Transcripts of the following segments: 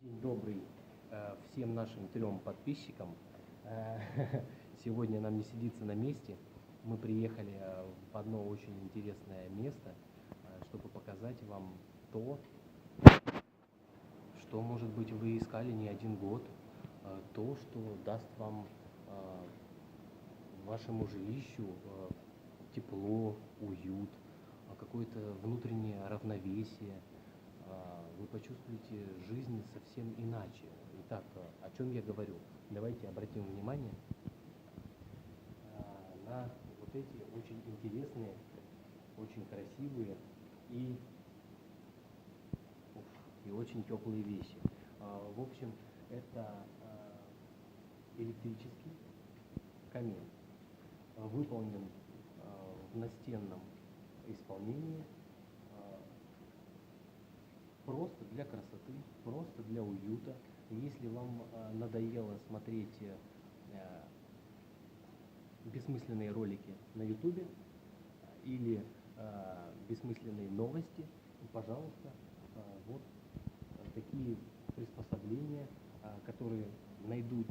День добрый всем нашим 3 подписчикам. Сегодня нам не сидится на месте. Мы приехали в одно очень интересное место, чтобы показать вам то, что, может быть, вы искали не один год, то, что даст вам вашему жилищу тепло, уют, какое-то внутреннее равновесие. Вы почувствуете жизнь совсем иначе. Итак, о чем я говорю? Давайте обратим внимание на вот эти очень интересные, очень красивые и очень теплые вещи. В общем, это электрический камин, выполнен в настенном исполнении, просто для красоты, просто для уюта. Если вам надоело смотреть бессмысленные ролики на YouTube или бессмысленные новости, пожалуйста, вот такие приспособления, которые найдут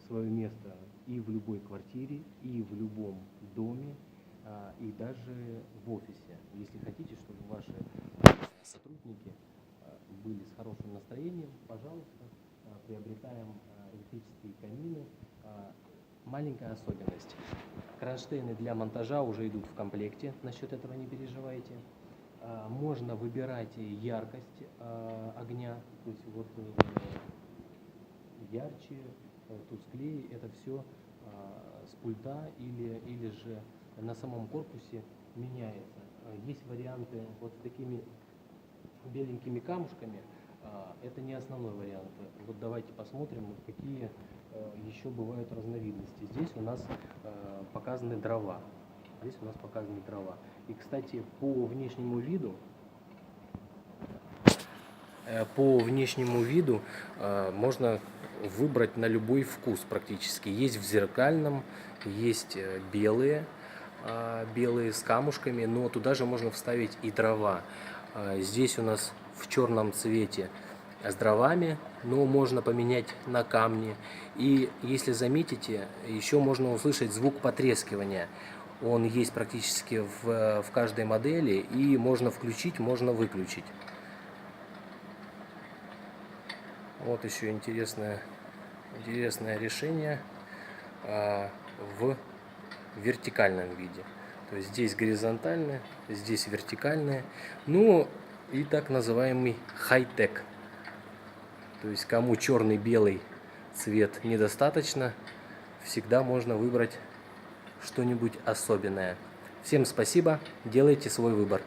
свое место и в любой квартире, и в любом доме, и даже в офисе. Если хотите, чтобы ваши сотрудники были с хорошим настроением, пожалуйста, приобретаем электрические камины. Маленькая особенность. Кронштейны для монтажа уже идут в комплекте, насчет этого не переживайте. Можно выбирать яркость огня, то есть вот ярче, тусклее, это все с пульта или же на самом корпусе меняется. Есть варианты вот с такими беленькими камушками, это не основной вариант. Вот давайте посмотрим, какие еще бывают разновидности. Здесь у нас показаны дрова. И, кстати, по внешнему виду можно выбрать на любой вкус практически. Есть в зеркальном, есть белые с камушками, но туда же можно вставить и дрова. Здесь у нас в черном цвете с дровами, но можно поменять на камни. И если заметите, еще можно услышать звук потрескивания. Он есть практически в каждой модели, и можно включить, можно выключить. Вот еще интересное решение в вертикальном виде. То есть здесь горизонтальное, здесь вертикальное. Ну и так называемый хай-тек. То есть кому черный-белый цвет недостаточно, всегда можно выбрать что-нибудь особенное. Всем спасибо, делайте свой выбор.